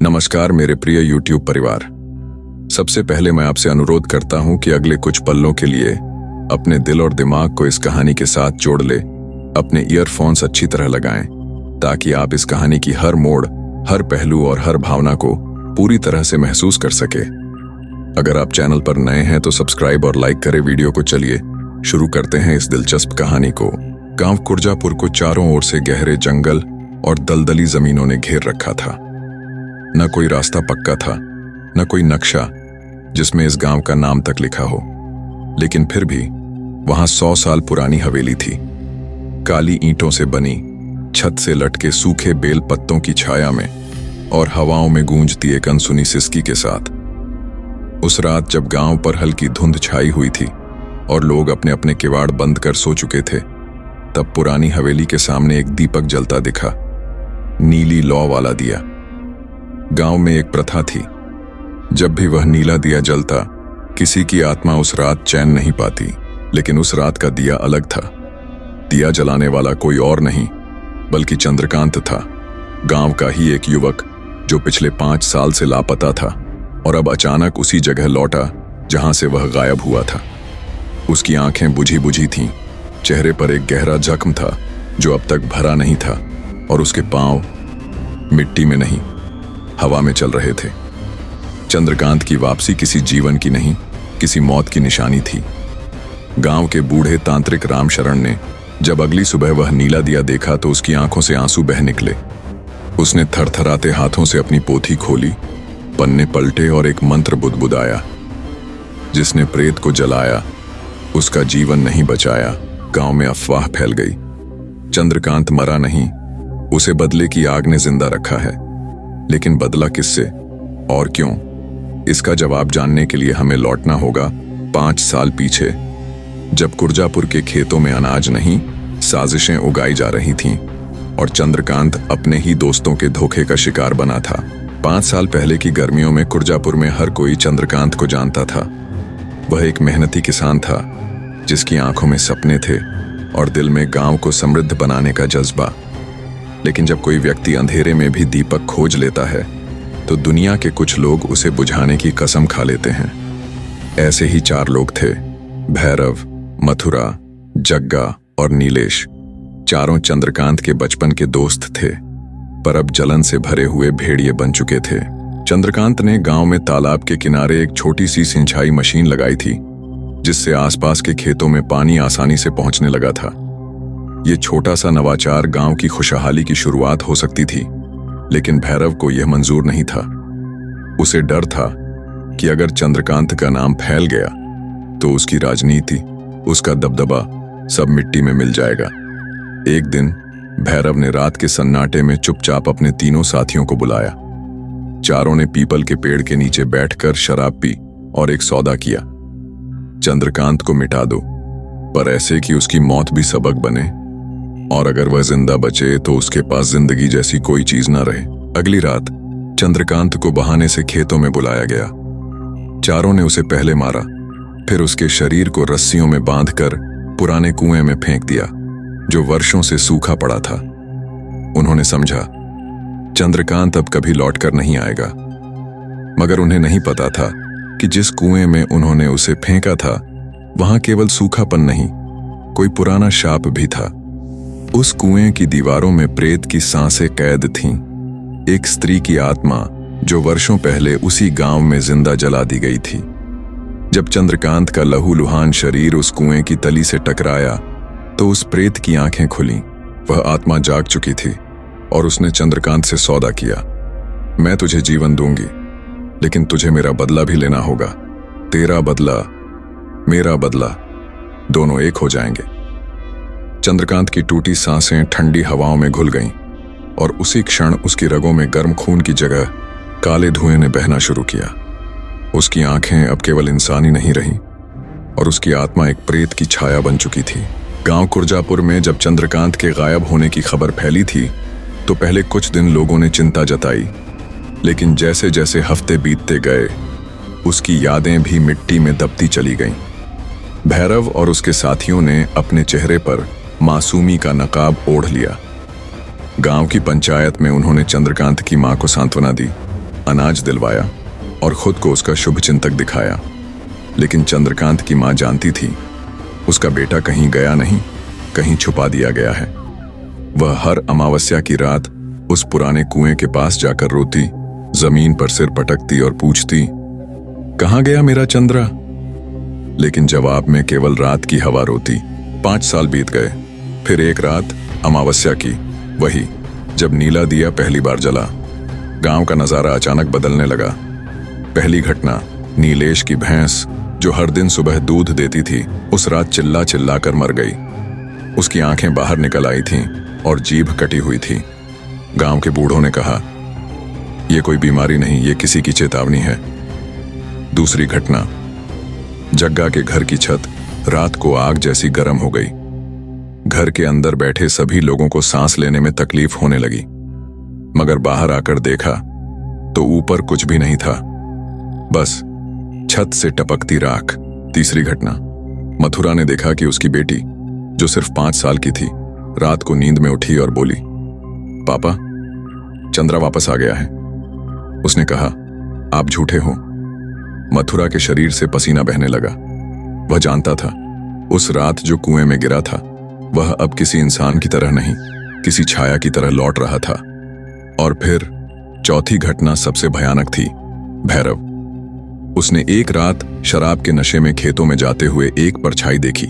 नमस्कार मेरे प्रिय YouTube परिवार। सबसे पहले मैं आपसे अनुरोध करता हूं कि अगले कुछ पलों के लिए अपने दिल और दिमाग को इस कहानी के साथ जोड़ ले। अपने ईयरफोन्स अच्छी तरह लगाएं ताकि आप इस कहानी की हर मोड़, हर पहलू और हर भावना को पूरी तरह से महसूस कर सके। अगर आप चैनल पर नए हैं तो सब्सक्राइब और लाइक करें वीडियो को। चलिए शुरू करते हैं इस दिलचस्प कहानी को। गांव कुर्जापुर को चारों ओर से गहरे जंगल और दलदली जमीनों ने घेर रखा था। न कोई रास्ता पक्का था, न कोई नक्शा जिसमें इस गांव का नाम तक लिखा हो। लेकिन फिर भी वहां 100 साल पुरानी हवेली थी, काली ईंटों से बनी, छत से लटके सूखे बेल पत्तों की छाया में और हवाओं में गूंजती एक अनसुनी सिसकी के साथ। उस रात जब गांव पर हल्की धुंध छाई हुई थी और लोग अपने अपने किवाड़ बंद कर सो चुके थे, तब पुरानी हवेली के सामने एक दीपक जलता दिखा, नीली लौ वाला दिया। गांव में एक प्रथा थी, जब भी वह नीला दिया जलता किसी की आत्मा उस रात चैन नहीं पाती। लेकिन उस रात का दिया अलग था। दिया जलाने वाला कोई और नहीं बल्कि चंद्रकांत था, गांव का ही एक युवक जो पिछले 5 साल से लापता था और अब अचानक उसी जगह लौटा जहां से वह गायब हुआ था। उसकी आंखें बुझी बुझी थीं, चेहरे पर एक गहरा जख्म था जो अब तक भरा नहीं था, और उसके पांव मिट्टी में नहीं, हवा में चल रहे थे। चंद्रकांत की वापसी किसी जीवन की नहीं, किसी मौत की निशानी थी। गांव के बूढ़े तांत्रिक रामशरण ने जब अगली सुबह वह नीला दिया देखा तो उसकी आंखों से आंसू बह निकले। उसने थरथराते हाथों से अपनी पोथी खोली, पन्ने पलटे और एक मंत्र बुदबुदाया। जिसने प्रेत को जलाया उसका जीवन नहीं बचाया। गांव में अफवाह फैल गई, चंद्रकांत मरा नहीं, उसे बदले की आग ने जिंदा रखा है। लेकिन बदला किससे और क्यों, इसका जवाब जानने के लिए हमें लौटना होगा 5 साल पीछे, जब कुर्जापुर के खेतों में अनाज नहीं, साजिशें उगाई जा रही थीं और चंद्रकांत अपने ही दोस्तों के धोखे का शिकार बना था। 5 साल पहले की गर्मियों में कुर्जापुर में हर कोई चंद्रकांत को जानता था। वह एक मेहनती किसान था जिसकी आंखों में सपने थे और दिल में गांव को समृद्ध बनाने का जज्बा। लेकिन जब कोई व्यक्ति अंधेरे में भी दीपक खोज लेता है तो दुनिया के कुछ लोग उसे बुझाने की कसम खा लेते हैं। ऐसे ही 4 लोग थे, भैरव, मथुरा, जग्गा और नीलेश। चारों चंद्रकांत के बचपन के दोस्त थे, पर अब जलन से भरे हुए भेड़िए बन चुके थे। चंद्रकांत ने गांव में तालाब के किनारे एक छोटी सी सिंचाई मशीन लगाई थी, जिससे आसपास के खेतों में पानी आसानी से पहुंचने लगा था। ये छोटा सा नवाचार गांव की खुशहाली की शुरुआत हो सकती थी, लेकिन भैरव को यह मंजूर नहीं था। उसे डर था कि अगर चंद्रकांत का नाम फैल गया तो उसकी राजनीति, उसका दबदबा सब मिट्टी में मिल जाएगा। एक दिन भैरव ने रात के सन्नाटे में चुपचाप अपने तीनों साथियों को बुलाया। चारों ने पीपल के पेड़ के नीचे बैठकर शराब पी और एक सौदा किया। चंद्रकांत को मिटा दो, पर ऐसे कि उसकी मौत भी सबक बने, और अगर वह जिंदा बचे तो उसके पास जिंदगी जैसी कोई चीज ना रहे। अगली रात चंद्रकांत को बहाने से खेतों में बुलाया गया। चारों ने उसे पहले मारा, फिर उसके शरीर को रस्सियों में बांधकर पुराने कुएं में फेंक दिया जो वर्षों से सूखा पड़ा था। उन्होंने समझा चंद्रकांत अब कभी लौटकर नहीं आएगा, मगर उन्हें नहीं पता था कि जिस कुएं में उन्होंने उसे फेंका था वहां केवल सूखापन नहीं, कोई पुराना शाप भी था। उस कुएं की दीवारों में प्रेत की सांसें कैद थीं, एक स्त्री की आत्मा जो वर्षों पहले उसी गांव में जिंदा जला दी गई थी। जब चंद्रकांत का लहूलुहान शरीर उस कुएं की तली से टकराया तो उस प्रेत की आंखें खुलीं। वह आत्मा जाग चुकी थी और उसने चंद्रकांत से सौदा किया, मैं तुझे जीवन दूंगी, लेकिन तुझे मेरा बदला भी लेना होगा। तेरा बदला, मेरा बदला, दोनों एक हो जाएंगे। चंद्रकांत की टूटी सांसें ठंडी हवाओं में घुल गईं और उसी क्षण उसकी रगों में गर्म खून की जगह काले धुएं ने बहना शुरू किया। उसकी आंखें अब केवल इंसानी नहीं रहीं और उसकी आत्मा एक प्रेत की छाया बन चुकी थी। गांव कुर्जापुर में जब चंद्रकांत के गायब होने की खबर फैली थी तो पहले कुछ दिन लोगों ने चिंता जताई, लेकिन जैसे जैसे हफ्ते बीतते गए उसकी यादें भी मिट्टी में दबती चली गईं। भैरव और उसके साथियों ने अपने चेहरे पर मासूमी का नकाब ओढ़ लिया। गांव की पंचायत में उन्होंने चंद्रकांत की मां को सांत्वना दी, अनाज दिलवाया और खुद को उसका शुभ चिंतक दिखाया। लेकिन चंद्रकांत की मां जानती थी उसका बेटा कहीं गया नहीं, कहीं छुपा दिया गया है। वह हर अमावस्या की रात उस पुराने कुएं के पास जाकर रोती, जमीन पर सिर पटकती और पूछती, कहां गया मेरा चंद्रा? लेकिन जवाब में केवल रात की हवा रोती। 5 साल बीत गए। फिर एक रात अमावस्या की, वही जब नीला दिया पहली बार जला। गांव का नजारा अचानक बदलने लगा। पहली घटना, नीलेश की भैंस जो हर दिन सुबह दूध देती थी, उस रात चिल्ला चिल्ला कर मर गई। उसकी आंखें बाहर निकल आई थीं और जीभ कटी हुई थी। गांव के बूढ़ों ने कहा, यह कोई बीमारी नहीं, ये किसी की चेतावनी है। दूसरी घटना, जग्गा के घर की छत रात को आग जैसी गर्म हो गई। घर के अंदर बैठे सभी लोगों को सांस लेने में तकलीफ होने लगी, मगर बाहर आकर देखा तो ऊपर कुछ भी नहीं था, बस छत से टपकती राख। तीसरी घटना, मथुरा ने देखा कि उसकी बेटी जो सिर्फ 5 साल की थी, रात को नींद में उठी और बोली, पापा, चंद्रा वापस आ गया है। उसने कहा, आप झूठे हो। मथुरा के शरीर से पसीना बहने लगा। वह जानता था उस रात जो कुएं में गिरा था वह अब किसी इंसान की तरह नहीं, किसी छाया की तरह लौट रहा था। और फिर चौथी घटना सबसे भयानक थी। भैरव। उसने एक रात शराब के नशे में खेतों में जाते हुए एक परछाई देखी।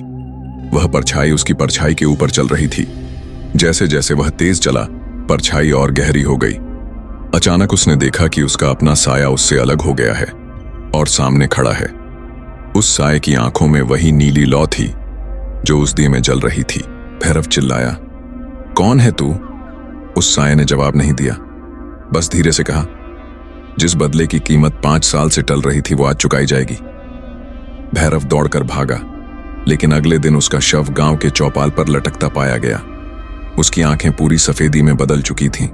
वह परछाई उसकी परछाई के ऊपर चल रही थी। जैसे जैसे वह तेज चला, परछाई और गहरी हो गई। अचानक उसने देखा कि उसका अपना साया उससे अलग हो गया है और सामने खड़ा है। उस साये की आंखों में वही नीली लौ थी जो उस दिए में जल रही थी। भैरव चिल्लाया, कौन है तू? उस साये ने जवाब नहीं दिया, बस धीरे से कहा, जिस बदले की कीमत 5 साल से टल रही थी वो आज चुकाई जाएगी। भैरव दौड़कर भागा, लेकिन अगले दिन उसका शव गांव के चौपाल पर लटकता पाया गया। उसकी आंखें पूरी सफेदी में बदल चुकी थीं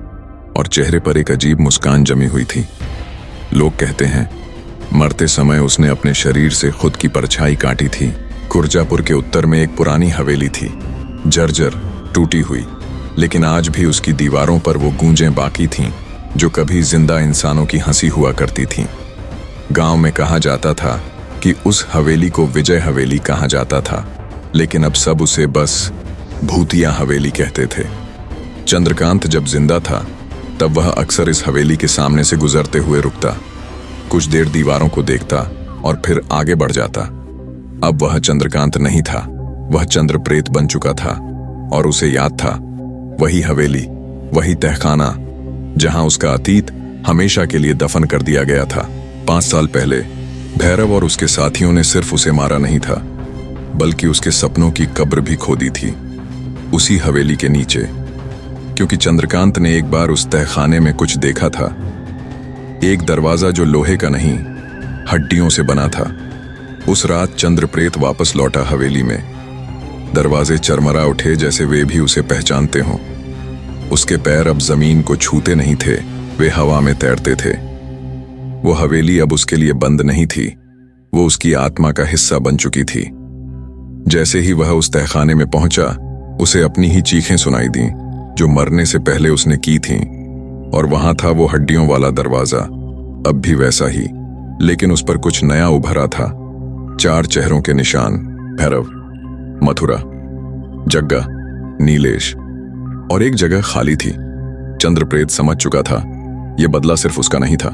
और चेहरे पर एक अजीब मुस्कान जमी हुई थी। लोग कहते हैं मरते समय उसने अपने शरीर से खुद की परछाई काटी थी। कुर्जापुर के उत्तर में एक पुरानी हवेली थी, जर्जर टूटी हुई, लेकिन आज भी उसकी दीवारों पर वो गूंजें बाकी थीं जो कभी जिंदा इंसानों की हंसी हुआ करती थीं। गांव में कहा जाता था कि उस हवेली को विजय हवेली कहा जाता था, लेकिन अब सब उसे बस भूतिया हवेली कहते थे। चंद्रकांत जब जिंदा था तब वह अक्सर इस हवेली के सामने से गुजरते हुए रुकता, कुछ देर दीवारों को देखता और फिर आगे बढ़ जाता। अब वह चंद्रकांत नहीं था, वह चंद्र प्रेत बन चुका था और उसे याद था वही हवेली, वही तहखाना जहां उसका अतीत हमेशा के लिए दफन कर दिया गया था। 5 साल पहले भैरव और उसके साथियों ने सिर्फ उसे मारा नहीं था, बल्कि उसके सपनों की कब्र भी खोदी थी, उसी हवेली के नीचे। क्योंकि चंद्रकांत ने एक बार उस तहखाने में कुछ देखा था, एक दरवाजा जो लोहे का नहीं, हड्डियों से बना था। उस रात चंद्रप्रेत वापस लौटा हवेली में। दरवाजे चरमरा उठे जैसे वे भी उसे पहचानते हों। उसके पैर अब जमीन को छूते नहीं थे, वे हवा में तैरते थे। वो हवेली अब उसके लिए बंद नहीं थी, वो उसकी आत्मा का हिस्सा बन चुकी थी। जैसे ही वह उस तहखाने में पहुंचा, उसे अपनी ही चीखें सुनाई दी जो मरने से पहले उसने की थीं। और वहां था वो हड्डियों वाला दरवाजा, अब भी वैसा ही, लेकिन उस पर कुछ नया उभरा था। 4 चेहरों के निशान, भैरव, मथुरा, जग्गा, नीलेश, और एक जगह खाली थी। चंद्रप्रेत समझ चुका था यह बदला सिर्फ उसका नहीं था।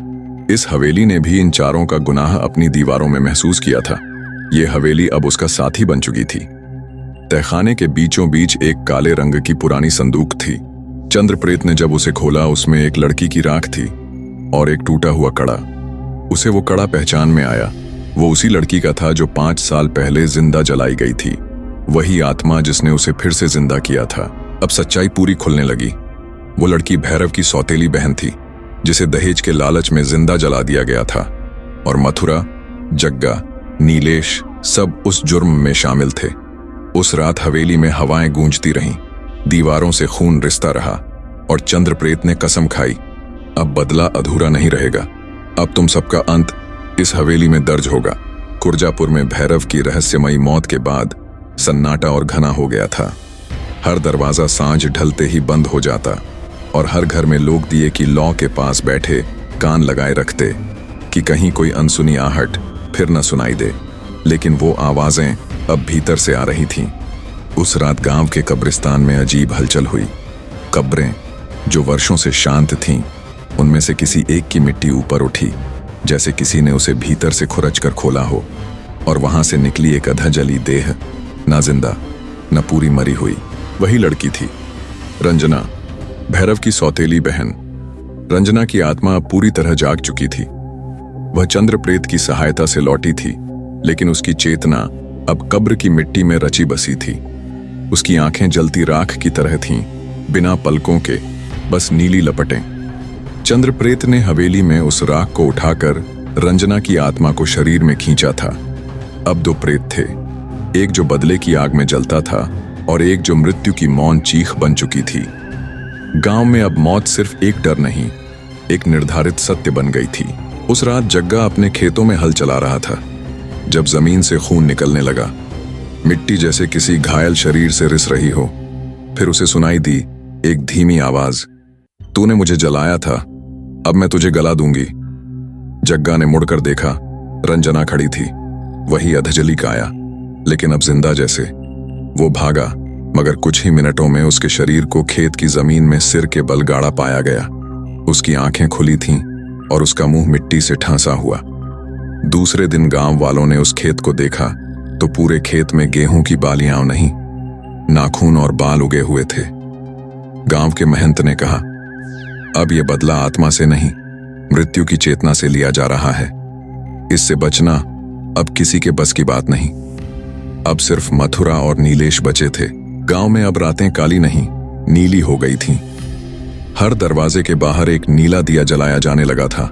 इस हवेली ने भी इन 4 का गुनाह अपनी दीवारों में महसूस किया था। यह हवेली अब उसका साथी बन चुकी थी। तहखाने के बीचों बीच एक काले रंग की पुरानी संदूक थी। चंद्रप्रेत ने जब उसे खोला, उसमें एक लड़की की राख थी और एक टूटा हुआ कड़ा। उसे वो कड़ा पहचान में आया। वो उसी लड़की का था जो 5 साल पहले जिंदा जलाई गई थी, वही आत्मा जिसने उसे फिर से जिंदा किया था। अब सच्चाई पूरी खुलने लगी। वो लड़की भैरव की सौतेली बहन थी, जिसे दहेज के लालच में जिंदा जला दिया गया था। और मथुरा, जग्गा, नीलेश सब उस जुर्म में शामिल थे। उस रात हवेली में हवाएं गूंजती रहीं, दीवारों से खून रिसता रहा और चंद्रप्रेत ने कसम खाई, अब बदला अधूरा नहीं रहेगा। अब तुम सबका अंत इस हवेली में दर्ज होगा। कुर्जापुर में भैरव की रहस्यमयी मौत के बाद सन्नाटा और घना हो गया था। हर दरवाजा सांझ ढलते ही बंद हो जाता और हर घर में लोग दिए की लौ के पास बैठे कान लगाए रखते कि कहीं कोई अनसुनी आहट फिर न सुनाई दे। लेकिन वो आवाजें अब भीतर से आ रही थीं। उस रात गांव के कब्रिस्तान में अजीब हलचल हुई। कब्रें जो वर्षों से शांत थीं, उनमें से किसी एक की मिट्टी ऊपर उठी, जैसे किसी ने उसे भीतर से खुरच कर खोला हो, और वहां से निकली एक अधा जली देह, ना जिंदा न पूरी मरी हुई। वही लड़की थी, रंजना, भैरव की सौतेली बहन। रंजना की आत्मा पूरी तरह जाग चुकी थी। वह चंद्रप्रेत की सहायता से लौटी थी, लेकिन उसकी चेतना अब कब्र की मिट्टी में रची बसी थी। उसकी आंखें जलती राख की तरह थीं, बिना पलकों के, बस नीली लपटें। चंद्रप्रेत ने हवेली में उस राख को उठाकर रंजना की आत्मा को शरीर में खींचा था। अब दो प्रेत थे, एक जो बदले की आग में जलता था और एक जो मृत्यु की मौन चीख बन चुकी थी। गांव में अब मौत सिर्फ एक डर नहीं, एक निर्धारित सत्य बन गई थी। उस रात जग्गा अपने खेतों में हल चला रहा था, जब जमीन से खून निकलने लगा, मिट्टी जैसे किसी घायल शरीर से रिस रही हो। फिर उसे सुनाई दी एक धीमी आवाज, तूने मुझे जलाया था, अब मैं तुझे गला दूंगी। जग्गा ने मुड़कर देखा, रंजना खड़ी थी, वही अधजली काया, लेकिन अब जिंदा जैसे। वो भागा, मगर कुछ ही मिनटों में उसके शरीर को खेत की जमीन में सिर के बल गाड़ा पाया गया। उसकी आंखें खुली थीं और उसका मुंह मिट्टी से ठांसा हुआ। दूसरे दिन गांव वालों ने उस खेत को देखा तो पूरे खेत में गेहूं की बालियां नहीं, नाखून और बाल उगे हुए थे। गांव के महंत ने कहा, अब यह बदला आत्मा से नहीं, मृत्यु की चेतना से लिया जा रहा है। इससे बचना अब किसी के बस की बात नहीं। अब सिर्फ मथुरा और नीलेश बचे थे। गांव में अब रातें काली नहीं, नीली हो गई थीं। हर दरवाजे के बाहर एक नीला दिया जलाया जाने लगा था।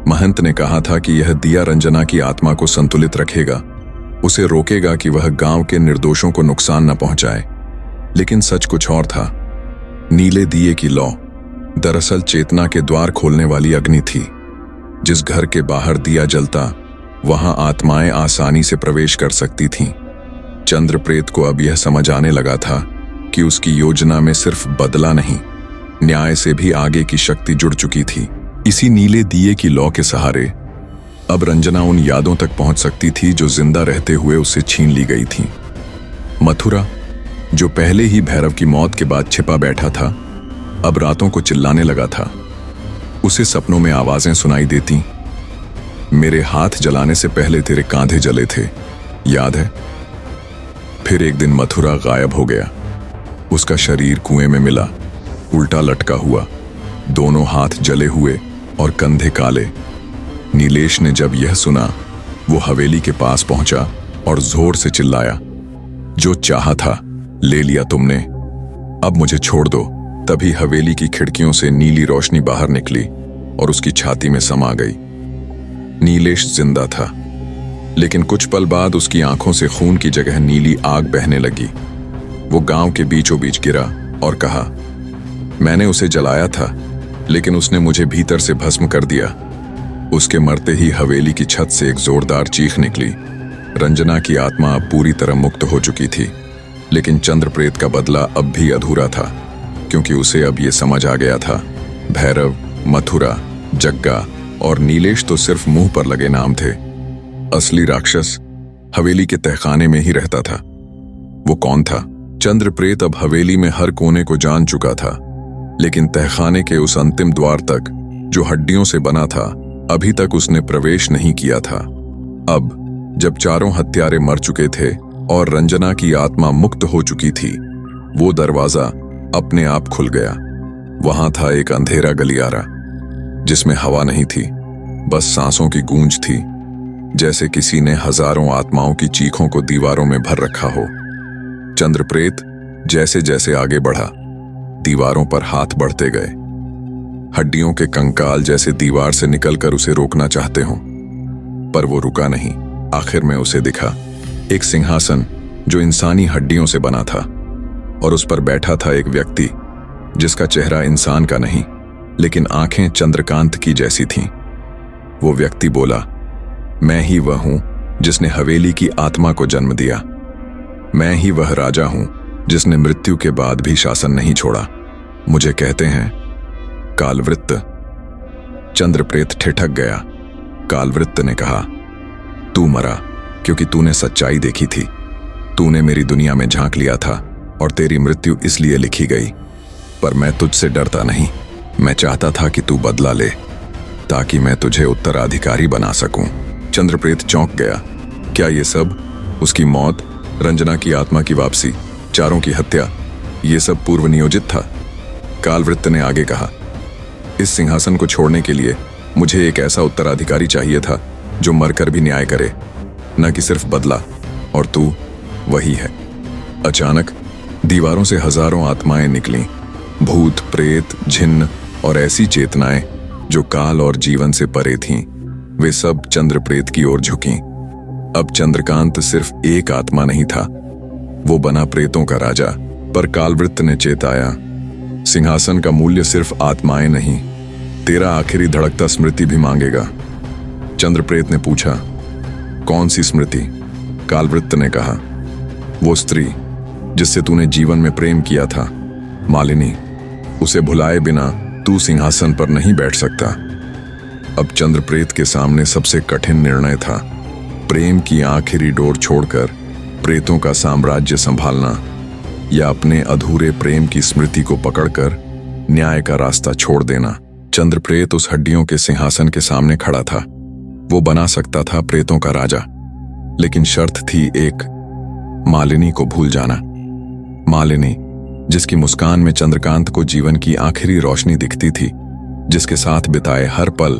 महंत ने कहा था कि यह दिया रंजना की आत्मा को संतुलित रखेगा, उसे रोकेगा कि वह गांव के निर्दोषों को नुकसान न पहुंचाए। लेकिन सच कुछ और था। नीले दिए की लौ दरअसल चेतना के द्वार खोलने वाली अग्नि थी। जिस घर के बाहर दिया जलता, वहां आत्माएं आसानी से प्रवेश कर सकती थीं। चंद्रप्रेत को अब यह समझ आने लगा था कि उसकी योजना में सिर्फ बदला नहीं, न्याय से भी आगे की शक्ति जुड़ चुकी थी। इसी नीले दिए की लौ के सहारे अब रंजना उन यादों तक पहुंच सकती थी जो जिंदा रहते हुए उससे छीन ली गई थी। मथुरा, जो पहले ही भैरव की मौत के बाद छिपा बैठा था, अब रातों को चिल्लाने लगा था। उसे सपनों में आवाजें सुनाई देती, मेरे हाथ जलाने से पहले तेरे कांधे जले थे, याद है? फिर एक दिन मथुरा गायब हो गया। उसका शरीर कुएं में मिला, उल्टा लटका हुआ, दोनों हाथ जले हुए और कंधे काले। नीलेश ने जब यह सुना, वो हवेली के पास पहुंचा और जोर से चिल्लाया, जो चाहा था ले लिया तुमने, अब मुझे छोड़ दो। तभी हवेली की खिड़कियों से नीली रोशनी बाहर निकली और उसकी छाती में समा गई। नीलेश जिंदा था, लेकिन कुछ पल बाद उसकी आंखों से खून की जगह नीली आग बहने लगी। वो गांव के बीचों बीच गिरा और कहा, मैंने उसे जलाया था, लेकिन उसने मुझे भीतर से भस्म कर दिया। उसके मरते ही हवेली की छत से एक जोरदार चीख निकली। रंजना की आत्मा अब पूरी तरह मुक्त हो चुकी थी, लेकिन चंद्रप्रेत का बदला अब भी अधूरा था, क्योंकि उसे अब ये समझ आ गया था, भैरव, मथुरा, जग्गा और नीलेश तो सिर्फ मुंह पर लगे नाम थे। असली राक्षस हवेली के तहखाने में ही रहता था। वो कौन था? चंद्रप्रेत अब हवेली में हर कोने को जान चुका था, लेकिन तहखाने के उस अंतिम द्वार तक, जो हड्डियों से बना था, अभी तक उसने प्रवेश नहीं किया था। अब जब चारों हत्यारे मर चुके थे और रंजना की आत्मा मुक्त हो चुकी थी, वो दरवाजा अपने आप खुल गया। वहां था एक अंधेरा गलियारा, जिसमें हवा नहीं थी, बस सांसों की गूंज थी, जैसे किसी ने हजारों आत्माओं की चीखों को दीवारों में भर रखा हो। चंद्रप्रेत जैसे जैसे आगे बढ़ा, दीवारों पर हाथ बढ़ते गए, हड्डियों के कंकाल जैसे दीवार से निकलकर उसे रोकना चाहते हों, पर वो रुका नहीं। आखिर में उसे दिखा एक सिंहासन जो इंसानी हड्डियों से बना था, और उस पर बैठा था एक व्यक्ति जिसका चेहरा इंसान का नहीं, लेकिन आंखें चंद्रकांत की जैसी थीं। वो व्यक्ति बोला, मैं ही वह हूं जिसने हवेली की आत्मा को जन्म दिया। मैं ही वह राजा हूं जिसने मृत्यु के बाद भी शासन नहीं छोड़ा। मुझे कहते हैं कालवृत्त। चंद्रप्रेत ठिठक गया। कालवृत्त ने कहा, तू मरा क्योंकि तूने सच्चाई देखी थी। तूने मेरी दुनिया में झांक लिया था और तेरी मृत्यु इसलिए लिखी गई। पर मैं तुझसे डरता नहीं। मैं चाहता था कि तू बदला ले ताकि मैं तुझे उत्तराधिकारी बना सकूं। चंद्रप्रेत चौंक गया। क्या ये सब, उसकी मौत, रंजना की आत्मा की वापसी, चारों की हत्या, ये सब पूर्व नियोजित था? कालवृत्त ने आगे कहा, इस सिंहासन को छोड़ने के लिए मुझे एक ऐसा उत्तराधिकारी चाहिए था जो मरकर भी न्याय करे, न कि सिर्फ बदला, और तू वही है। अचानक दीवारों से हजारों आत्माएं निकलीं, भूत, प्रेत, जिन्न और ऐसी चेतनाएं जो काल और जीवन से परे थीं। वे सब चंद्रप्रेत की ओर झुकीं। अब चंद्रकांत सिर्फ एक आत्मा नहीं था, वो बना प्रेतों का राजा। पर कालवृत्त ने चेताया, सिंहासन का मूल्य सिर्फ आत्माएं नहीं, तेरा आखिरी धड़कता स्मृति भी मांगेगा। चंद्रप्रेत ने पूछा, कौन सी स्मृति? कालवृत्त ने कहा, वो स्त्री जिससे तूने जीवन में प्रेम किया था, मालिनी। उसे भुलाए बिना तू सिंहासन पर नहीं बैठ सकता। अब चंद्रप्रेत के सामने सबसे कठिन निर्णय था, प्रेम की आखिरी डोर छोड़कर प्रेतों का साम्राज्य संभालना या अपने अधूरे प्रेम की स्मृति को पकड़कर न्याय का रास्ता छोड़ देना। चंद्रप्रेत उस हड्डियों के सिंहासन के सामने खड़ा था। वो बना सकता था प्रेतों का राजा, लेकिन शर्त थी एक, मालिनी को भूल जाना। मालिनी जिसकी मुस्कान में चंद्रकांत को जीवन की आखिरी रोशनी दिखती थी, जिसके साथ बिताए हर पल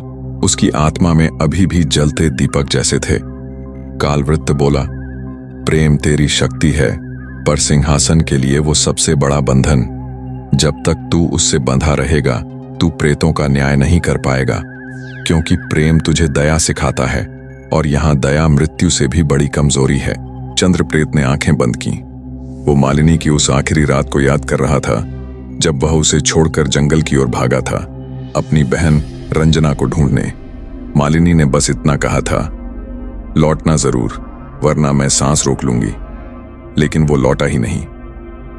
उसकी आत्मा में अभी भी जलते दीपक जैसे थे। कालवृत्त बोला, प्रेम तेरी शक्ति है, पर सिंहासन के लिए वो सबसे बड़ा बंधन। जब तक तू उससे बंधा रहेगा, तू प्रेतों का न्याय नहीं कर पाएगा, क्योंकि प्रेम तुझे दया सिखाता है, और यहां दया मृत्यु से भी बड़ी कमजोरी है। चंद्रप्रेत ने आंखें बंद की। वो मालिनी की उस आखिरी रात को याद कर रहा था, जब वह उसे छोड़कर जंगल की ओर भागा था, अपनी बहन रंजना को ढूंढने। मालिनी ने बस इतना कहा था, लौटना जरूर, वरना मैं सांस रोक लूंगी। लेकिन वो लौटा ही नहीं,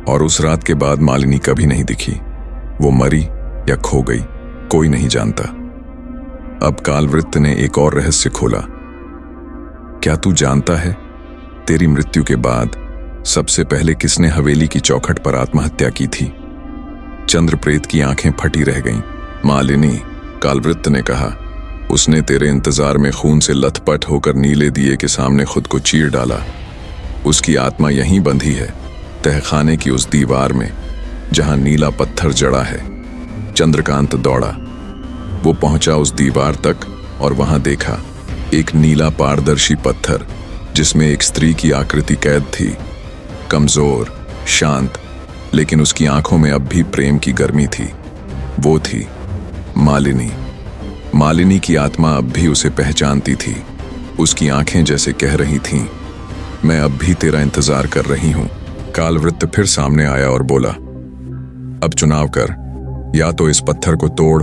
और उस रात के बाद मालिनी कभी नहीं दिखी। वो मरी या खो गई, कोई नहीं जानता। अब कालवृत्त ने एक और रहस्य खोला। क्या तू जानता है, तेरी मृत्यु के बाद सबसे पहले किसने हवेली की चौखट पर आत्महत्या की थी? चंद्रप्रेत की आंखें फटी रह गईं। मालिनी, कालवृत्त ने कहा, उसने तेरे इंतजार में खून से लथपथ होकर नीले दिए के सामने खुद को चीर डाला। उसकी आत्मा यहीं बंधी है, तहखाने की उस दीवार में जहां नीला पत्थर जड़ा है। चंद्रकांत दौड़ा। वो पहुंचा उस दीवार तक और वहां देखा एक नीला पारदर्शी पत्थर जिसमें एक स्त्री की आकृति कैद थी, कमजोर, शांत, लेकिन उसकी आंखों में अब भी प्रेम की गर्मी थी। वो थी मालिनी। मालिनी की आत्मा अब भी उसे पहचानती थी। उसकी आंखें जैसे कह रही थीं, मैं अब भी तेरा इंतजार कर रही हूं। कालवृत्त फिर सामने आया और बोला, अब चुनाव कर, या तो इस पत्थर को तोड़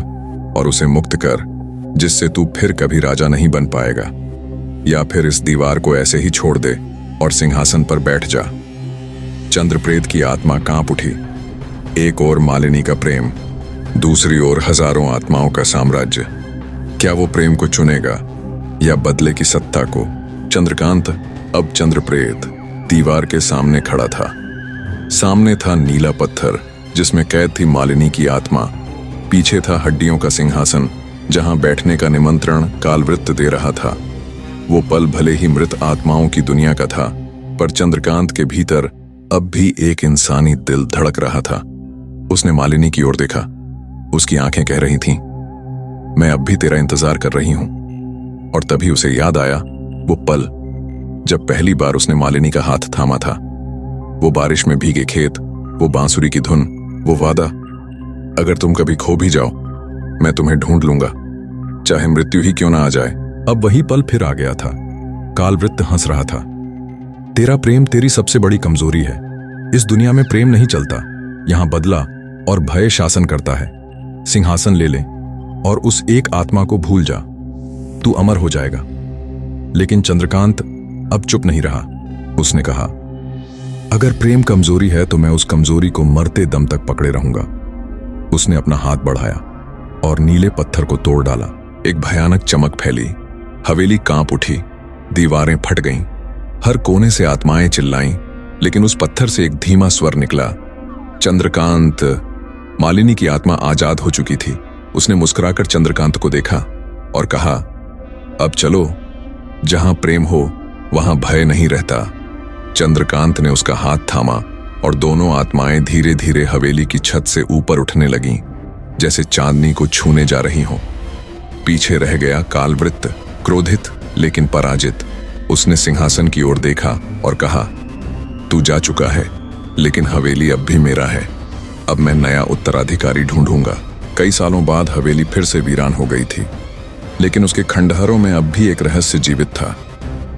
और उसे मुक्त कर, जिससे तू फिर कभी राजा नहीं बन पाएगा, या फिर इस दीवार को ऐसे ही छोड़ दे और सिंहासन पर बैठ जा। चंद्रप्रेत की आत्मा कांप उठी। एक ओर मालिनी का प्रेम, दूसरी ओर हजारों आत्माओं का साम्राज्य। क्या वो प्रेम को चुनेगा या बदले की सत्ता को? चंद्रकांत, अब चंद्रप्रेत दीवार के सामने खड़ा था। सामने था नीला पत्थर जिसमें कैद थी मालिनी की आत्मा। पीछे था हड्डियों का सिंहासन जहां बैठने का निमंत्रण कालवृत्त दे रहा था। वो पल भले ही मृत आत्माओं की दुनिया का था, पर चंद्रकांत के भीतर अब भी एक इंसानी दिल धड़क रहा था। उसने मालिनी की ओर देखा। उसकी आंखें कह रही थीं, मैं अब भी तेरा इंतजार कर रही हूं। और तभी उसे याद आया वो पल जब पहली बार उसने मालिनी का हाथ थामा था। वो बारिश में भीगे खेत, वो बांसुरी की धुन, वो वादा, अगर तुम कभी खो भी जाओ मैं तुम्हें ढूंढ लूंगा, चाहे मृत्यु ही क्यों ना आ जाए। अब वही पल फिर आ गया था। कालवृत्त हंस रहा था। तेरा प्रेम तेरी सबसे बड़ी कमजोरी है। इस दुनिया में प्रेम नहीं चलता, यहां बदला और भय शासन करता है। सिंहासन ले ले और उस एक आत्मा को भूल जा, तू अमर हो जाएगा। लेकिन चंद्रकांत अब चुप नहीं रहा। उसने कहा, अगर प्रेम कमजोरी है तो मैं उस कमजोरी को मरते दम तक पकड़े रहूंगा। उसने अपना हाथ बढ़ाया और नीले पत्थर को तोड़ डाला। एक भयानक चमक फैली, हवेली कांप उठी, दीवारें फट गईं, हर कोने से आत्माएं चिल्लाईं, लेकिन उस पत्थर से एक धीमा स्वर निकला। चंद्रकांत। मालिनी की आत्मा आजाद हो चुकी थी। उसने मुस्कुराकर चंद्रकांत को देखा और कहा, अब चलो, जहां प्रेम हो वहां भय नहीं रहता। चंद्रकांत ने उसका हाथ थामा और दोनों आत्माएं धीरे धीरे हवेली की छत से ऊपर उठने लगीं, जैसे चांदनी को छूने जा रही हों। पीछे रह गया कालवृत्त, क्रोधित लेकिन पराजित। उसने सिंहासन की ओर देखा और कहा, तू जा चुका है, लेकिन हवेली अब भी मेरा है। अब मैं नया उत्तराधिकारी ढूंढूंगा। कई सालों बाद हवेली फिर से वीरान हो गई थी, लेकिन उसके खंडहरों में अब भी एक रहस्य जीवित था।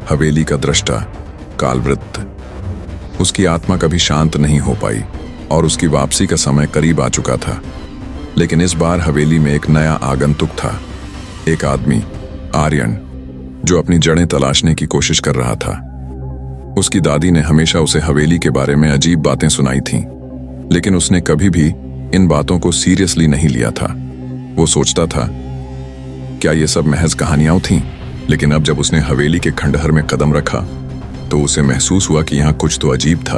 हवेली का दृष्टा, कालवृत्त। उसकी आत्मा कभी शांत नहीं हो पाई और उसकी वापसी का समय करीब आ चुका था। लेकिन इस बार हवेली में एक नया आगंतुक था, एक आदमी, आर्यन, जो अपनी जड़ें तलाशने की कोशिश कर रहा था। उसकी दादी ने हमेशा उसे हवेली के बारे में अजीब बातें सुनाई थीं, लेकिन उसने कभी भी इन बातों को सीरियसली नहीं लिया था। वो सोचता था, क्या ये सब महज कहानियां थीं? लेकिन अब जब उसने हवेली के खंडहर में कदम रखा तो उसे महसूस हुआ कि यहाँ कुछ तो अजीब था।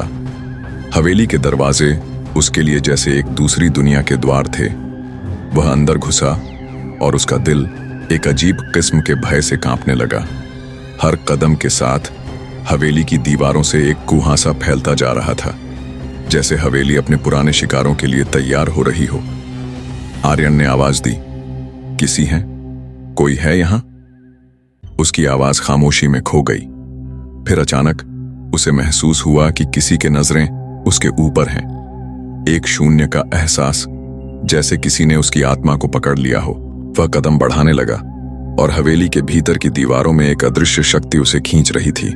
हवेली के दरवाजे उसके लिए जैसे एक दूसरी दुनिया के द्वार थे। वह अंदर घुसा और उसका दिल एक अजीब किस्म के भय से कांपने लगा। हर कदम के साथ हवेली की दीवारों से एक कुहासा फैलता जा रहा था, जैसे हवेली अपने पुराने शिकारों के लिए तैयार हो रही हो। आर्यन ने आवाज दी, किसी है? कोई है यहां? उसकी आवाज खामोशी में खो गई। फिर अचानक उसे महसूस हुआ कि किसी के नजरें उसके ऊपर हैं। एक शून्य का एहसास, जैसे किसी ने उसकी आत्मा को पकड़ लिया हो। वह कदम बढ़ाने लगा और हवेली के भीतर की दीवारों में एक अदृश्य शक्ति उसे खींच रही थी।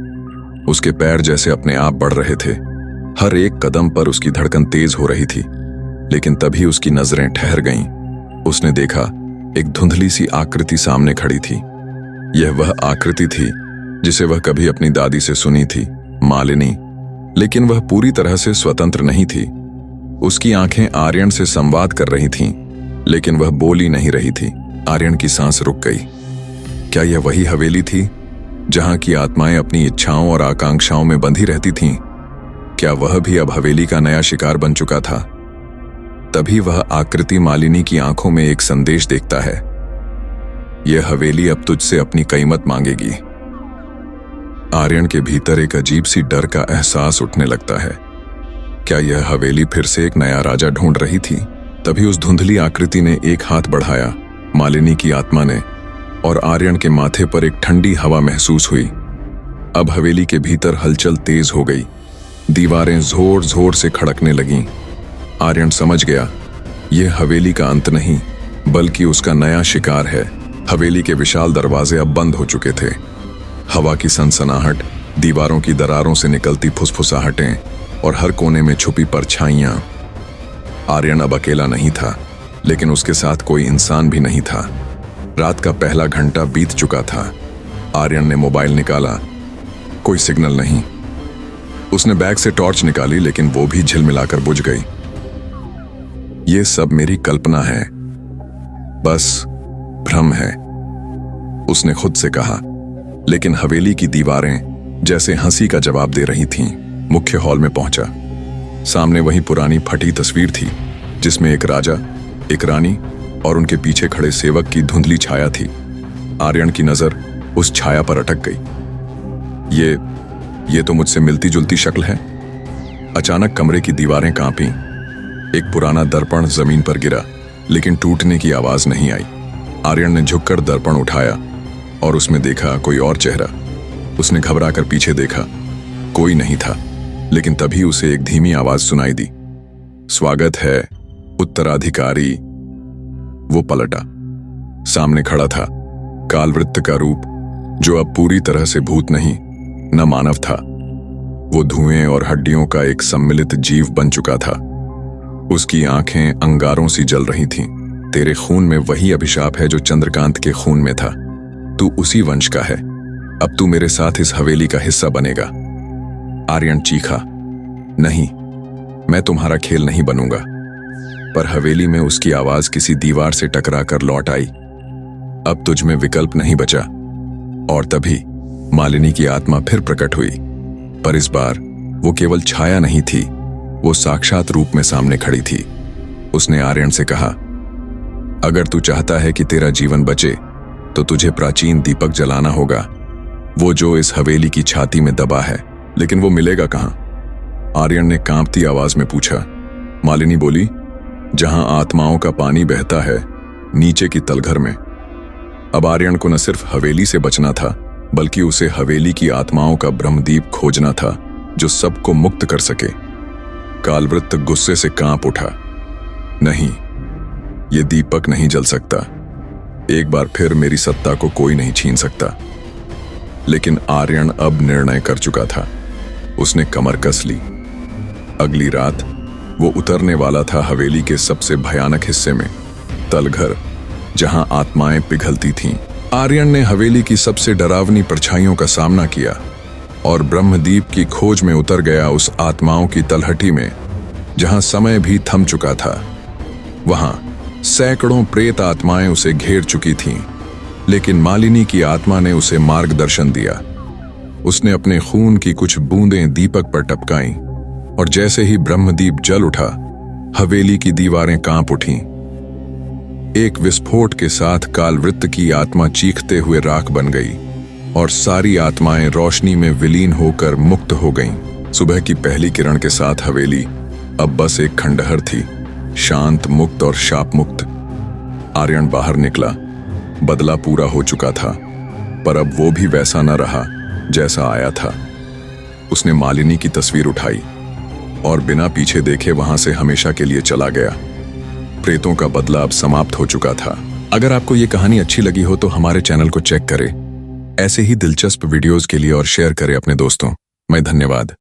उसके पैर जैसे अपने आप बढ़ रहे थे। हर एक कदम पर उसकी धड़कन तेज हो रही थी। लेकिन तभी उसकी नजरें ठहर गईं। उसने देखा, एक धुंधली सी आकृति सामने खड़ी थी। यह वह आकृति थी जिसे वह कभी अपनी दादी से सुनी थी, मालिनी। लेकिन वह पूरी तरह से स्वतंत्र नहीं थी। उसकी आंखें आर्यन से संवाद कर रही थीं, लेकिन वह बोल ही नहीं रही थी। आर्यन की सांस रुक गई। क्या यह वही हवेली थी जहां की आत्माएं अपनी इच्छाओं और आकांक्षाओं में बंधी रहती थीं? क्या वह भी अब हवेली का नया शिकार बन चुका था? तभी वह आकृति मालिनी की आंखों में एक संदेश देखता है, यह हवेली अब तुझसे अपनी कीमत मांगेगी। आर्यन के भीतर एक अजीब सी डर का एहसास उठने लगता है। क्या यह हवेली फिर से एक नया राजा ढूंढ रही थी? तभी उस धुंधली आकृति ने एक हाथ बढ़ाया, मालिनी की आत्मा ने, और आर्यन के माथे पर एक ठंडी हवा महसूस हुई। अब हवेली के भीतर हलचल तेज हो गई। दीवारें जोर जोर से खड़कने लगीं। आर्यन समझ गया, यह हवेली का अंत नहीं, बल्कि उसका नया शिकार है। हवेली के विशाल दरवाजे अब बंद हो चुके थे। हवा की सनसनाहट, दीवारों की दरारों से निकलती फुसफुसाहटें और हर कोने में छुपी परछाइयां। आर्यन अब अकेला नहीं था, लेकिन उसके साथ कोई इंसान भी नहीं था। रात का पहला घंटा बीत चुका था। आर्यन ने मोबाइल निकाला, कोई सिग्नल नहीं। उसने बैग से टॉर्च निकाली, लेकिन वो भी झिलमिलाकर बुझ गई। ये सब मेरी कल्पना है, बस भ्रम है, उसने खुद से कहा। लेकिन हवेली की दीवारें जैसे हंसी का जवाब दे रही थीं। मुख्य हॉल में पहुंचा। सामने वही पुरानी फटी तस्वीर थी, जिसमें एक राजा, एक रानी और उनके पीछे खड़े सेवक की धुंधली छाया थी। आर्यन की नजर उस छाया पर अटक गई। ये तो मुझसे मिलती जुलती शक्ल है। अचानक कमरे की दीवारें कांपीं। एक पुराना दर्पण जमीन पर गिरा, लेकिन टूटने की आवाज नहीं आई। आर्यन ने झुककर दर्पण उठाया और उसमें देखा कोई और चेहरा। उसने घबराकर पीछे देखा, कोई नहीं था। लेकिन तभी उसे एक धीमी आवाज सुनाई दी, स्वागत है उत्तराधिकारी। वो पलटा। सामने खड़ा था कालवृत्त का रूप, जो अब पूरी तरह से भूत नहीं, न मानव था। वो धुएं और हड्डियों का एक सम्मिलित जीव बन चुका था। उसकी आंखें अंगारों सी जल रही थीं। तेरे खून में वही अभिशाप है जो चंद्रकांत के खून में था। तू उसी वंश का है। अब तू मेरे साथ इस हवेली का हिस्सा बनेगा। आर्यन चीखा, नहीं, मैं तुम्हारा खेल नहीं बनूंगा। पर हवेली में उसकी आवाज किसी दीवार से टकरा कर लौट आई। अब तुझ में विकल्प नहीं बचा। और तभी मालिनी की आत्मा फिर प्रकट हुई, पर इस बार वो केवल छाया नहीं थी, वो साक्षात रूप में सामने खड़ी थी। उसने आर्यन से कहा, अगर तू चाहता है कि तेरा जीवन बचे तो तुझे प्राचीन दीपक जलाना होगा, वो जो इस हवेली की छाती में दबा है। लेकिन वो मिलेगा कहां? आर्यन ने कांपती आवाज में पूछा। मालिनी बोली, जहां आत्माओं का पानी बहता है, नीचे की तलघर में। अब आर्यन को न सिर्फ हवेली से बचना था, बल्कि उसे हवेली की आत्माओं का ब्रह्मदीप खोजना था जो सबको मुक्त कर सके। कालवृत्त गुस्से से कांप उठा। नहीं, ये दीपक नहीं जल सकता। एक बार फिर मेरी सत्ता को कोई नहीं छीन सकता। लेकिन आर्यन अब निर्णय कर चुका था। उसने कमर कस ली। अगली रात वो उतरने वाला था हवेली के सबसे भयानक हिस्से में, तलघर, जहां आत्माएं पिघलती थीं। आर्यन ने हवेली की सबसे डरावनी परछाइयों का सामना किया और ब्रह्मदीप की खोज में उतर गया उस आत्माओं की तलहटी में जहां समय भी थम चुका था। वहां सैकड़ों प्रेत आत्माएं उसे घेर चुकी थीं, लेकिन मालिनी की आत्मा ने उसे मार्गदर्शन दिया। उसने अपने खून की कुछ बूंदें दीपक पर टपकाईं और जैसे ही ब्रह्मदीप जल उठा, हवेली की दीवारें कांप उठीं। एक विस्फोट के साथ कालवृत्त की आत्मा चीखते हुए राख बन गई और सारी आत्माएं रोशनी में विलीन होकर मुक्त हो गईं। सुबह की पहली किरण के साथ हवेली अब बस एक खंडहर थी, शांत, मुक्त और शाप मुक्त। आर्यन बाहर निकला। बदला पूरा हो चुका था, पर अब वो भी वैसा न रहा जैसा आया था। उसने मालिनी की तस्वीर उठाई और बिना पीछे देखे वहां से हमेशा के लिए चला गया। प्रेतों का बदला अब समाप्त हो चुका था। अगर आपको ये कहानी अच्छी लगी हो तो हमारे चैनल को चेक करें। ऐसे ही दिलचस्प वीडियोस के लिए और शेयर करें अपने दोस्तों। मैं धन्यवाद।